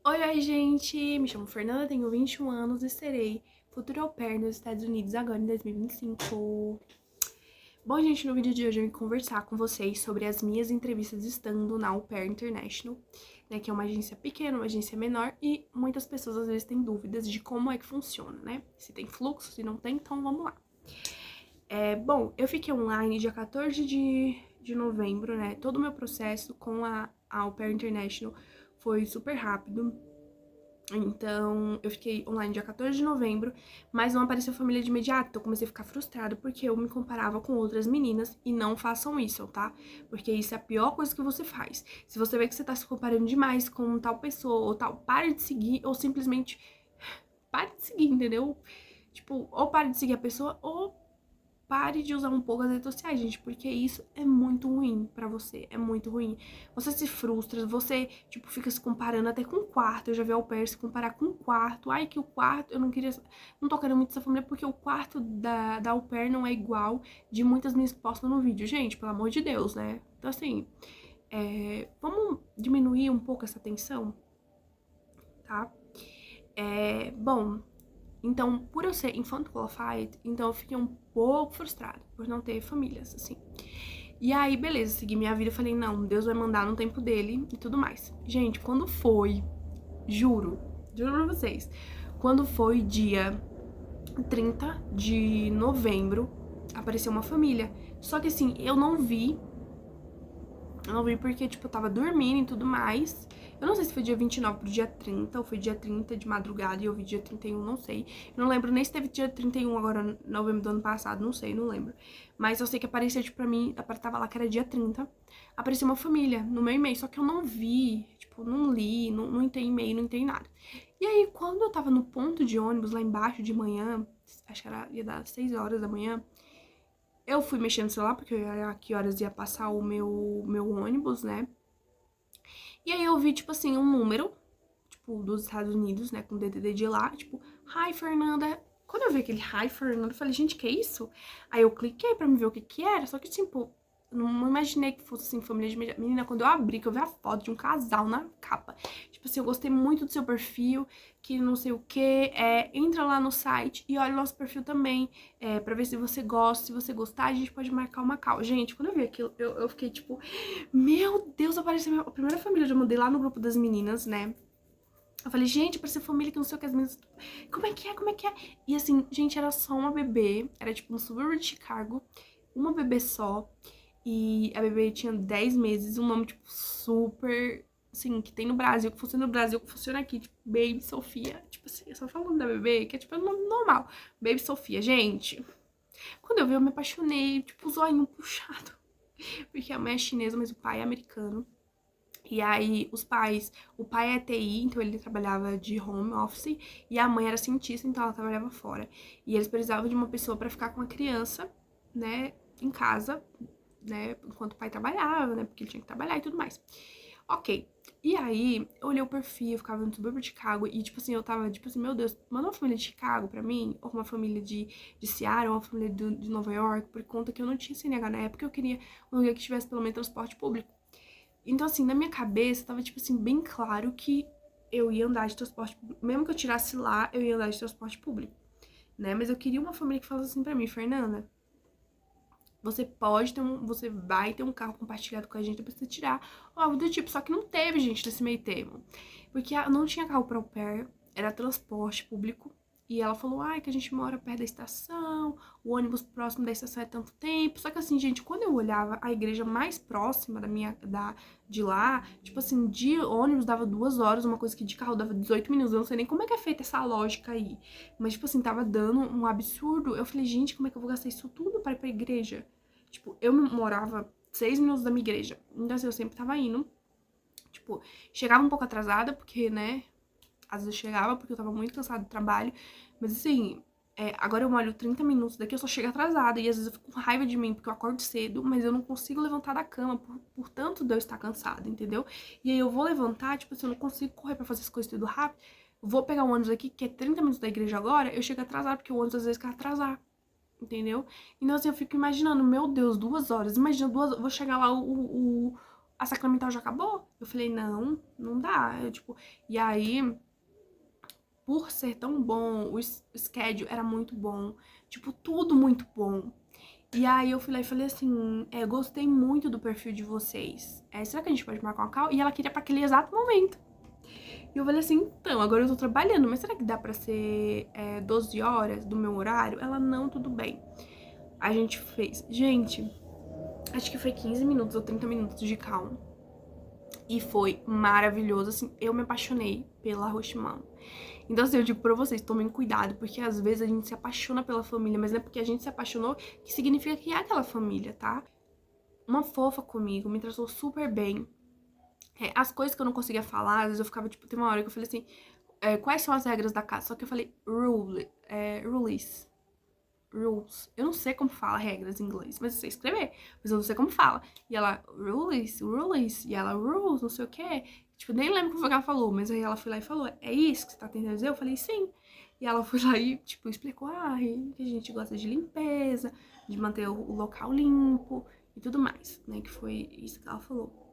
Oi, gente! Me chamo Fernanda, tenho 21 anos e serei futura au pair nos Estados Unidos agora em 2025. Bom, gente, no vídeo de hoje eu vim conversar com vocês sobre as minhas entrevistas estando na Au Pair International, né, que é uma agência pequena, uma agência menor, e muitas pessoas às vezes têm dúvidas de como é que funciona, né? Se tem fluxo, se não tem, então vamos lá. Bom, eu fiquei online dia 14 de novembro, né? Todo o meu processo com a Au Pair International foi super rápido. Então, eu fiquei online dia 14 de novembro, mas não apareceu família de imediato. Então, eu comecei a ficar frustrada porque eu me comparava com outras meninas e não façam isso, tá? Porque isso é a pior coisa que você faz. Se você vê que você tá se comparando demais com tal pessoa ou tal, pare de seguir ou simplesmente pare de seguir, entendeu? Tipo, ou pare de seguir a pessoa ou pare de usar um pouco as redes sociais, gente, porque isso é muito ruim pra você, é muito ruim. Você se frustra, você, tipo, fica se comparando até com o quarto. Eu já vi au pair se comparar com o quarto. Ai, que o quarto, eu não queria, não tô querendo muito essa família porque o quarto da au pair não é igual de muitas minhas que postam no vídeo. Gente, pelo amor de Deus, né? Então, assim, vamos diminuir um pouco essa tensão, tá? Bom, então, por eu ser infant qualified, então eu fiquei um pouco frustrada por não ter famílias, assim. E aí, beleza, segui minha vida, falei, não, Deus vai mandar no tempo dele e tudo mais. Gente, quando foi, juro pra vocês, quando foi dia 30 de novembro, apareceu uma família. Só que assim, eu não vi porque, tipo, eu tava dormindo e tudo mais. Eu não sei se foi dia 29 pro dia 30, ou foi dia 30 de madrugada e eu vi dia 31, não sei. Eu não lembro nem se teve dia 31 agora, novembro do ano passado, não sei, não lembro. Mas eu sei que apareceu, tipo, pra mim, tava lá que era dia 30. Apareceu uma família no meu e-mail, só que eu não vi, tipo, não li, não entrei em e-mail, não entrei em nada. E aí, quando eu tava no ponto de ônibus lá embaixo de manhã, acho que ia dar 6 horas da manhã, eu fui mexendo no celular, porque era que horas ia passar o meu ônibus, né? E aí eu vi, tipo assim, um número, tipo, dos Estados Unidos, né, com o DDD de lá, tipo, Hi, Fernanda. Quando eu vi aquele Hi, Fernanda, eu falei, gente, que é isso? Aí eu cliquei pra me ver o que que era, só que, tipo, não imaginei que fosse, assim, família de menina. Quando eu abri, que eu vi a foto de um casal na capa. Tipo assim, eu gostei muito do seu perfil, que não sei o que, entra lá no site e olha o nosso perfil também, pra ver se você gosta. Se você gostar, a gente pode marcar uma call. Gente, quando eu vi aquilo, eu fiquei, tipo, meu Deus, apareceu a primeira família que eu mandei lá no grupo das meninas, né? Eu falei, gente, parece família que não sei o que as meninas. Como é que é? Como é que é? E assim, gente, era só uma bebê. Era tipo no subúrbio de Chicago. Uma bebê só. E a bebê tinha 10 meses. Um nome, tipo, super. Assim, que tem no Brasil, que funciona no Brasil, que funciona aqui. Tipo, Baby Sofia. Tipo assim, eu só falo o nome da bebê, que é tipo um nome normal. Baby Sofia. Gente, quando eu vi, eu me apaixonei. Tipo, o zoinho puxado. Porque a mãe é chinesa, mas o pai é americano. E aí, o pai é TI, então ele trabalhava de home office, e a mãe era cientista, então ela trabalhava fora. E eles precisavam de uma pessoa pra ficar com a criança, né, em casa, né, enquanto o pai trabalhava, né, porque ele tinha que trabalhar e tudo mais. Ok. E aí, eu olhei o perfil, eu ficava no subúrbio de Chicago, e tipo assim, eu tava, tipo assim, meu Deus, manda uma família de Chicago pra mim, ou uma família de Seattle, ou uma família de Nova York, por conta que eu não tinha CNH na época, eu queria um lugar que tivesse pelo menos transporte público. Então, assim, na minha cabeça, tava, tipo assim, bem claro que eu ia andar de transporte público. Mesmo que eu tirasse lá, eu ia andar de transporte público, né? Mas eu queria uma família que falasse assim pra mim, Fernanda, você vai ter um carro compartilhado com a gente, não precisa tirar, ou algo do tipo. Só que não teve, gente, nesse meio termo. Porque não tinha carro pra au pair, era transporte público. E ela falou, ai, que a gente mora perto da estação, o ônibus próximo da estação é tanto tempo. Só que assim, gente, quando eu olhava a igreja mais próxima de lá, tipo assim, de ônibus dava 2 horas, uma coisa que de carro dava 18 minutos. Eu não sei nem como é que é feita essa lógica aí. Mas, tipo assim, tava dando um absurdo. Eu falei, gente, como é que eu vou gastar isso tudo para ir pra igreja? Tipo, eu morava 6 minutos da minha igreja. Então, assim, eu sempre tava indo. Tipo, chegava um pouco atrasada, porque, né, às vezes eu chegava porque eu tava muito cansada do trabalho. Mas assim, agora eu molho 30 minutos daqui, eu só chego atrasada. E às vezes eu fico com raiva de mim porque eu acordo cedo, mas eu não consigo levantar da cama por tanto de eu estar cansada, entendeu? E aí eu vou levantar, tipo, se eu não consigo correr pra fazer as coisas tudo rápido, vou pegar o ônibus aqui, que é 30 minutos da igreja agora, eu chego atrasada, porque o ônibus às vezes quer atrasar. Entendeu? Então, assim, eu fico imaginando, meu Deus, 2 horas. Imagina, 2 horas. Vou chegar lá, a sacramental já acabou? Eu falei, não, não dá. Eu, tipo, e aí, por ser tão bom, o schedule era muito bom. Tipo, tudo muito bom. E aí eu fui lá e falei assim, gostei muito do perfil de vocês. Será que a gente pode marcar uma call? E ela queria pra aquele exato momento. E eu falei assim, então, agora eu tô trabalhando, mas será que dá pra ser 12 horas do meu horário? Ela, não, tudo bem. A gente fez. Gente, acho que foi 15 minutos ou 30 minutos de call. E foi maravilhoso, assim, eu me apaixonei pela Roximã. Então, assim, eu digo pra vocês, tomem cuidado, porque às vezes a gente se apaixona pela família, mas não é porque a gente se apaixonou que significa que é aquela família, tá? Uma fofa comigo, me tratou super bem. As coisas que eu não conseguia falar, às vezes eu ficava, tipo, tem uma hora que eu falei assim, quais são as regras da casa? Só que eu falei, rules. Rules. Eu não sei como fala regras em inglês, mas eu sei escrever, mas eu não sei como fala. E ela, rules. E ela, rules, não sei o quê. Tipo, nem lembro o que foi que ela falou, mas aí ela foi lá e falou, é isso que você tá tentando dizer? Eu falei, sim. E ela foi lá e, tipo, explicou, que a gente gosta de limpeza, de manter o local limpo e tudo mais, né? Que foi isso que ela falou.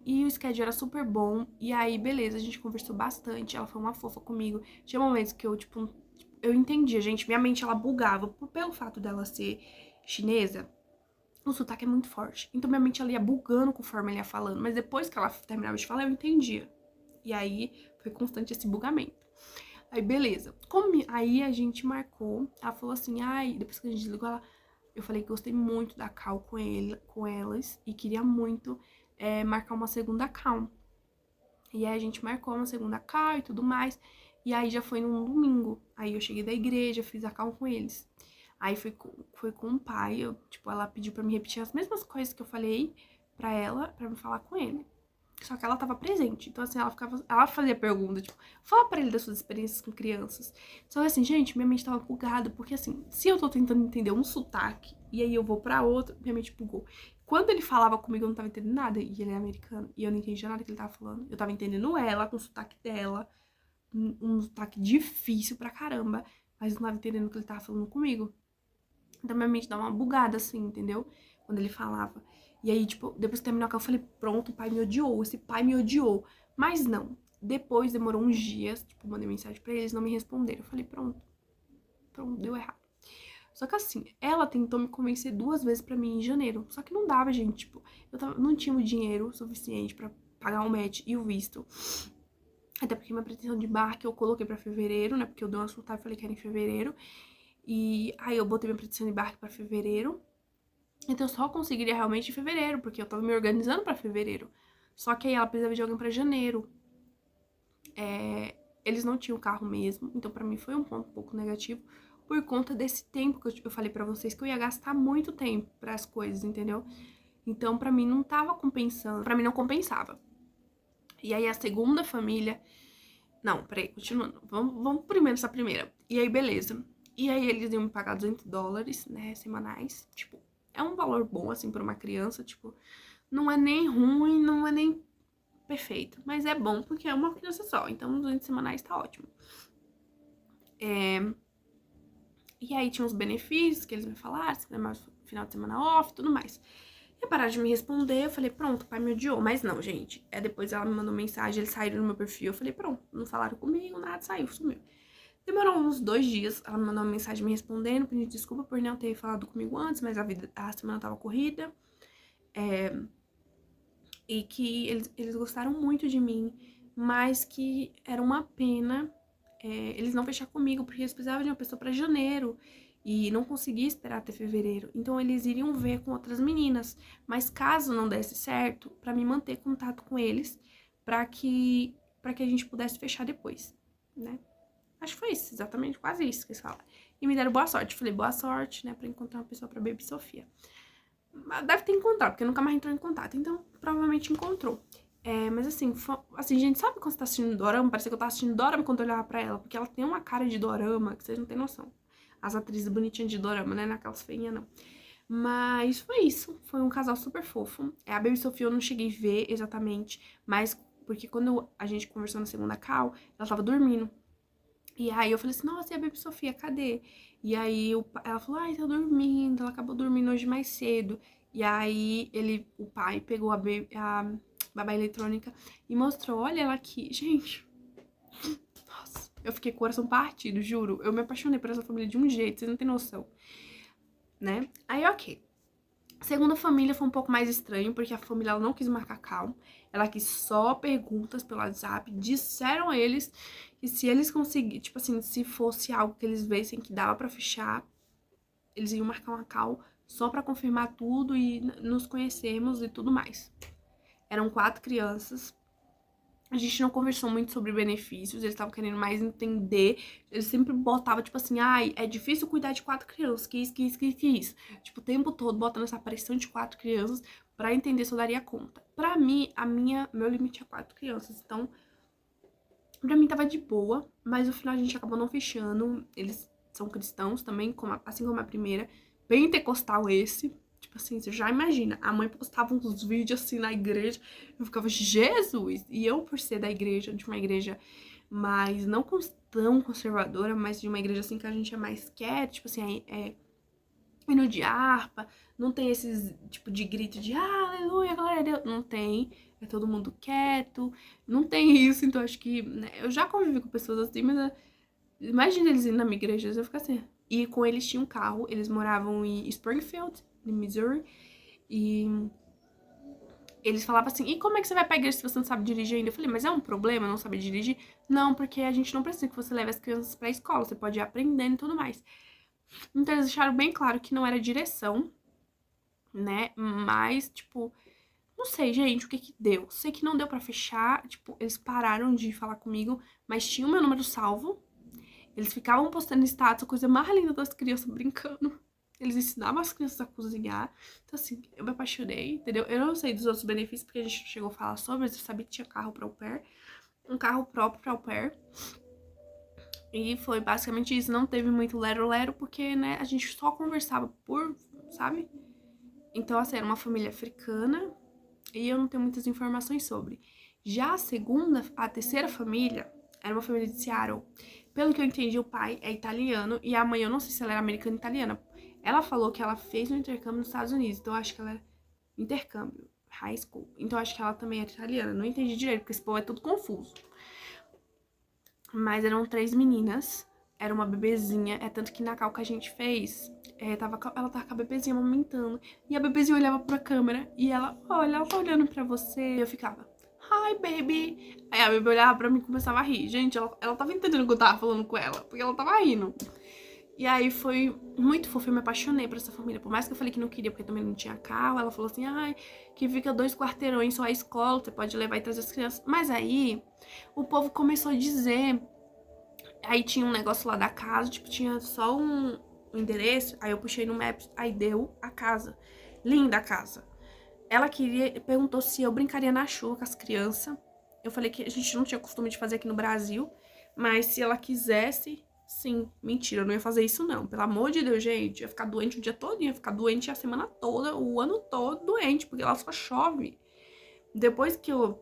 E o schedule era super bom. E aí, beleza, a gente conversou bastante. Ela foi uma fofa comigo. Tinha momentos que eu, tipo, eu entendia, gente. Minha mente, ela bugava. Pelo fato dela ser chinesa, o sotaque é muito forte. Então, minha mente, ela ia bugando conforme ela ia falando. Mas depois que ela terminava de falar, eu entendia. E aí, foi constante esse bugamento. Aí, beleza. Aí, a gente marcou. Ela falou assim, depois que a gente desligou, eu falei que gostei muito da call com elas. E queria muito marcar uma segunda call. E aí a gente marcou uma segunda call e tudo mais. E aí já foi num domingo. Aí eu cheguei da igreja, fiz a call com eles. Aí foi com o pai, ela pediu pra me repetir as mesmas coisas que eu falei pra ela, pra me falar com ele. Só que ela tava presente. Então, assim, ela fazia pergunta, tipo, fala pra ele das suas experiências com crianças. Só que assim, gente, minha mente tava bugada, porque assim, se eu tô tentando entender um sotaque, e aí eu vou pra outro, minha mente bugou. Quando ele falava comigo, eu não tava entendendo nada, e ele é americano, e eu não entendia nada que ele tava falando. Eu tava entendendo ela, com o sotaque dela, um sotaque difícil pra caramba, mas eu não tava entendendo o que ele tava falando comigo. Então minha mente dava uma bugada, assim, entendeu? Quando ele falava. E aí, tipo, depois que terminou a call, eu falei, pronto, o pai me odiou, esse pai me odiou. Mas não. Depois, demorou uns dias, tipo, mandei mensagem pra eles, não me responderam. Eu falei, pronto, deu errado. Só que assim, ela tentou me convencer 2 vezes pra mim em janeiro. Só que não dava, gente, tipo, não tinha o dinheiro suficiente pra pagar o match e o visto. Até porque minha pretensão de embarque eu coloquei pra fevereiro, né? Porque eu dei uma surtada e falei que era em fevereiro. E aí eu botei minha pretensão de embarque pra fevereiro. Então eu só conseguiria realmente em fevereiro, porque eu tava me organizando pra fevereiro. Só que aí ela precisava de alguém pra janeiro. Eles não tinham carro mesmo, então pra mim foi um ponto um pouco negativo, por conta desse tempo que eu falei pra vocês que eu ia gastar muito tempo pras coisas, entendeu? Então pra mim não tava compensando, pra mim não compensava. E aí a segunda família... Não, peraí, continuando. Vamos primeiro essa primeira. E aí, beleza. E aí eles iam me pagar $200, né, semanais. Tipo, é um valor bom, assim, pra uma criança, tipo... Não é nem ruim, não é nem perfeito. Mas é bom porque é uma criança só. Então, 200 semanais tá ótimo. E aí tinha os benefícios que eles me falaram, se quiser mais final de semana off, tudo mais. E pararam de me responder, eu falei, pronto, o pai me odiou. Mas não, gente. Depois ela me mandou mensagem, eles saíram no meu perfil. Eu falei, pronto, não falaram comigo, nada, saiu, sumiu. Demorou uns 2 dias, ela me mandou uma mensagem me respondendo, pedindo desculpa por não ter falado comigo antes, mas a semana tava corrida. E que eles gostaram muito de mim, mas que era uma pena eles não fechar comigo, porque eles precisavam de uma pessoa pra janeiro e não conseguia esperar até fevereiro. Então eles iriam ver com outras meninas, mas caso não desse certo, pra me manter contato com eles, pra que a gente pudesse fechar depois, né? Acho que foi isso, exatamente, quase isso que eles falaram. E me deram boa sorte. Falei, boa sorte, né, pra encontrar uma pessoa pra Baby Sofia. Deve ter encontrado, porque nunca mais entrou em contato. Então, provavelmente encontrou. Mas assim, gente, sabe quando você tá assistindo dorama? Parecia que eu tava assistindo dorama quando eu olhava pra ela. Porque ela tem uma cara de dorama que vocês não têm noção. As atrizes bonitinhas de dorama, né? Naquelas feinhas, não. Mas foi isso. Foi um casal super fofo. A Baby Sofia eu não cheguei a ver exatamente. Mas porque quando a gente conversou na segunda call, ela tava dormindo. E aí eu falei assim, nossa, e a Baby Sofia, cadê? E aí ela falou, tá dormindo, ela acabou dormindo hoje mais cedo. E aí, o pai pegou a babá eletrônica e mostrou, olha ela aqui. Gente, nossa, eu fiquei com o coração partido, juro. Eu me apaixonei por essa família de um jeito, vocês não têm noção, né? Aí, ok. A segunda família foi um pouco mais estranho, porque a família ela não quis marcar call. Ela quis só perguntas pelo WhatsApp. Disseram a eles que se eles conseguirem, tipo assim, se fosse algo que eles vissem que dava pra fechar, eles iam marcar uma call só pra confirmar tudo e nos conhecermos e tudo mais. Eram 4 crianças. A gente não conversou muito sobre benefícios, eles estavam querendo mais entender. Eles sempre botavam, tipo assim, ai, é difícil cuidar de 4 crianças, que isso. Tipo, o tempo todo botando essa pressão de 4 crianças pra entender se eu daria conta. Pra mim, meu limite é 4 crianças, então, pra mim tava de boa, mas no final a gente acabou não fechando. Eles são cristãos também, assim como a primeira, pentecostal esse. Tipo assim, você já imagina, a mãe postava uns vídeos assim na igreja, eu ficava, Jesus! E eu, por ser da igreja, de uma igreja mais, não tão conservadora, mas de uma igreja assim que a gente é mais quieto, tipo assim, hino de harpa, não tem esses tipo de grito de aleluia, glória a Deus, não tem, é todo mundo quieto, não tem isso, então acho que, né, eu já convivi com pessoas assim, mas imagina eles indo na minha igreja, eu fico assim. E com eles tinha um carro, eles moravam em Springfield, em Missouri, e eles falavam assim, e como é que você vai pra igreja se você não sabe dirigir ainda? Eu falei, mas é um problema não saber dirigir? Não, porque a gente não precisa que você leve as crianças pra escola, você pode ir aprendendo e tudo mais. Então eles deixaram bem claro que não era direção, né, mas, tipo, não sei, gente, o que que deu. Sei que não deu pra fechar, tipo, eles pararam de falar comigo, mas tinha o meu número salvo. Eles ficavam postando status, a coisa mais linda das crianças brincando. Eles ensinavam as crianças a cozinhar. Então, assim, eu me apaixonei, entendeu? Eu não sei dos outros benefícios, porque a gente não chegou a falar sobre, mas eu sabia que tinha carro pra au pair. Um carro próprio pra au pair. E foi basicamente isso. Não teve muito lero-lero, porque, né, a gente só conversava sabe? Então, assim, era uma família africana e eu não tenho muitas informações sobre. Já a terceira família, era uma família de Seattle. Pelo que eu entendi, o pai é italiano e a mãe, eu não sei se ela era americana ou italiana. Ela falou que ela fez um intercâmbio nos Estados Unidos, então eu acho que ela é intercâmbio, high school. Então eu acho que ela também era italiana. Não entendi direito, porque esse povo é tudo confuso. Mas eram 3 meninas, era uma bebezinha, é tanto que na cal que a gente fez, ela tava com a bebezinha amamentando, e a bebezinha olhava pra câmera, e ela, olha, ela tá olhando pra você, e eu ficava, hi, baby. Aí a bebê olhava pra mim e começava a rir. Gente, ela tava entendendo o que eu tava falando com ela, porque ela tava rindo. E aí foi muito fofo, eu me apaixonei por essa família. Por mais que eu falei que não queria, porque também não tinha carro, ela falou assim, ai, que fica 2 quarteirões só a escola, você pode levar e trazer as crianças. Mas aí, o povo começou a dizer, aí tinha um negócio lá da casa, tipo, tinha só um endereço, aí eu puxei no Maps, aí deu a casa. Linda a casa. Ela perguntou se eu brincaria na chuva com as crianças. Eu falei que a gente não tinha costume de fazer aqui no Brasil, mas se ela quisesse, sim. Mentira, eu não ia fazer isso não. Pelo amor de Deus, gente, ia ficar doente o dia todo, ia ficar doente a semana toda, o ano todo doente, porque lá só chove. Depois que eu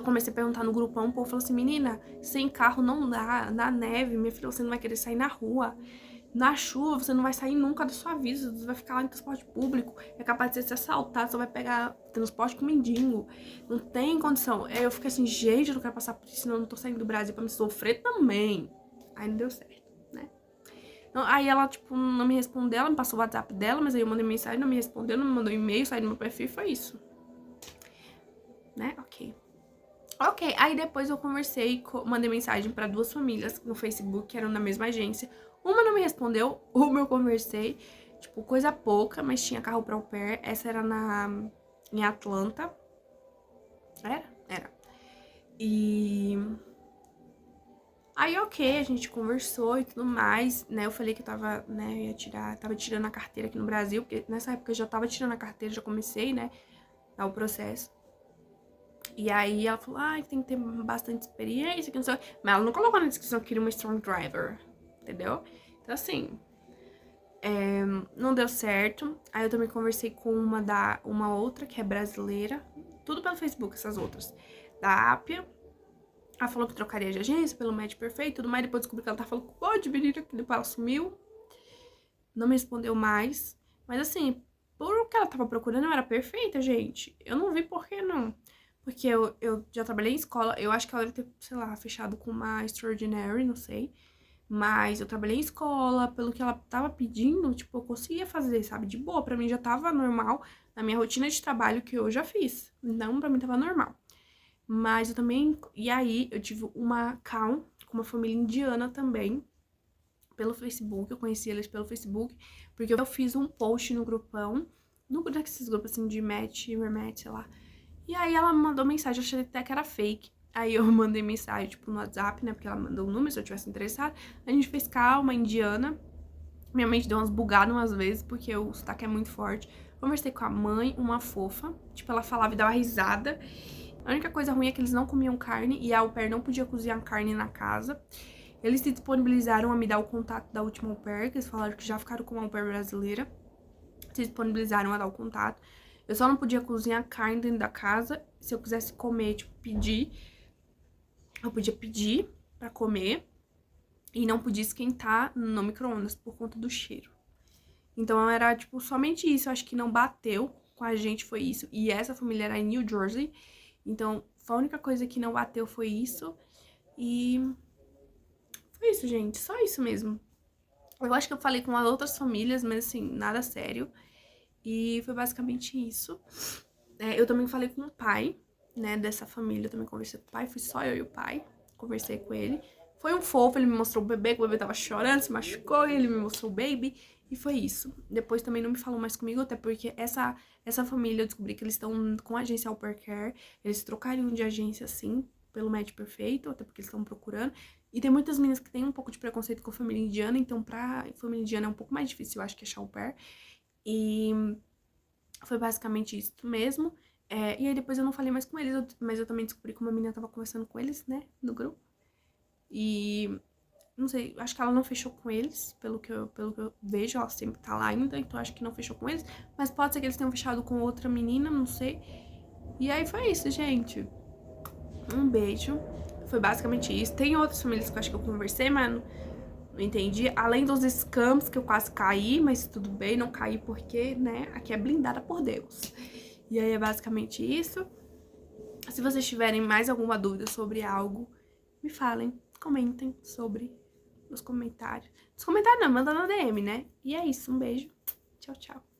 comecei a perguntar no grupão, o povo falou assim, menina, sem carro não dá, na neve, minha filha, você não vai querer sair na rua. Na chuva, você não vai sair nunca da sua vida, você vai ficar lá em transporte público, é capaz de ser assaltado, você vai pegar transporte com mendigo, não tem condição. Aí eu fiquei assim, gente, eu não quero passar por isso, senão eu não tô saindo do Brasil pra me sofrer também. Aí não deu certo, né? Então, aí ela, tipo, não me respondeu, ela me passou o WhatsApp dela, mas aí eu mandei mensagem, não me respondeu, não me mandou e-mail, saiu do meu perfil e foi isso. Né? Ok. Ok, aí depois eu mandei mensagem pra 2 famílias no Facebook, que eram na mesma agência. Uma não me respondeu, uma eu conversei, tipo, coisa pouca, mas tinha carro pra au pair. Essa era em Atlanta. Era. E aí, ok, a gente conversou e tudo mais, né? Eu falei que eu tava, né, tava tirando a carteira aqui no Brasil, porque nessa época eu já tava tirando a carteira, já comecei, né, o processo. E aí ela falou, que tem que ter bastante experiência, que não sei o quê. Mas ela não colocou na descrição que queria uma strong driver, entendeu? Então, assim, não deu certo. Aí eu também conversei com uma outra, que é brasileira. Tudo pelo Facebook, essas outras. Da Apia. Ela falou que trocaria de agência pelo Match Perfeito e tudo mais. Depois descobri que ela tá falando com o de menina, que depois ela sumiu. Não me respondeu mais. Mas, assim, por que ela tava procurando, eu era perfeita, gente. Eu não vi por que não. Porque eu já trabalhei em escola, eu acho que ela deve ter, sei lá, fechado com uma Extraordinary, não sei. Mas eu trabalhei em escola, pelo que ela tava pedindo, tipo, eu conseguia fazer, sabe? De boa, pra mim já tava normal na minha rotina de trabalho que eu já fiz. Então, pra mim tava normal. Mas eu também... E aí, eu tive uma call com uma família indiana também, pelo Facebook. Eu conheci eles pelo Facebook, porque eu fiz um post no grupão, no desses grupos assim de match, rematch, sei lá. E aí ela me mandou mensagem, eu achei até que era fake. Aí eu mandei mensagem, tipo, no WhatsApp, né? Porque ela mandou um número, se eu tivesse interessado. A gente fez calma, indiana. Minha mente deu umas bugadas umas vezes, porque o sotaque é muito forte. Conversei com a mãe, uma fofa. Tipo, ela falava e dava risada. A única coisa ruim é que eles não comiam carne e a au pair não podia cozinhar carne na casa. Eles se disponibilizaram a me dar o contato da última au pair, que eles falaram que já ficaram com uma au pair brasileira. Se disponibilizaram a dar o contato. Eu só não podia cozinhar carne dentro da casa. Se eu quisesse comer, tipo, pedir, eu podia pedir pra comer. E não podia esquentar no micro-ondas por conta do cheiro. Então era, tipo, somente isso. Eu acho que não bateu com a gente, foi isso. E essa família era em New Jersey. Então, a única coisa que não bateu foi isso. E foi isso, gente. Só isso mesmo. Eu acho que eu falei com as outras famílias, mas assim, nada sério. E foi basicamente isso. Eu também falei com o pai, né, dessa família. Eu também conversei com o pai. Fui só eu e o pai. Conversei com ele. Foi um fofo, ele me mostrou o bebê, que o bebê tava chorando, se machucou, e ele me mostrou o baby. E foi isso. Depois também não me falou mais comigo, até porque essa família, eu descobri que eles estão com a agência Au Pair Care. Eles trocariam de agência, sim, pelo match perfeito, até porque eles estão procurando. E tem muitas meninas que têm um pouco de preconceito com a família indiana, então pra família indiana é um pouco mais difícil, eu acho, que achar au pair. E foi basicamente isso mesmo. E aí depois eu não falei mais com eles, mas eu também descobri que uma menina tava conversando com eles, né, no grupo. E não sei, acho que ela não fechou com eles, pelo que eu vejo, ela sempre tá lá ainda, então acho que não fechou com eles. Mas pode ser que eles tenham fechado com outra menina, não sei. E aí foi isso, gente. Um beijo. Foi basicamente isso. Tem outras famílias que eu acho que eu conversei, mas não entendi. Além dos scams que eu quase caí, mas tudo bem, não caí porque, né, aqui é blindada por Deus. E aí é basicamente isso. Se vocês tiverem mais alguma dúvida sobre algo, me falem, comentem sobre nos comentários. Nos comentários não, manda na DM, né? E é isso, um beijo. Tchau, tchau.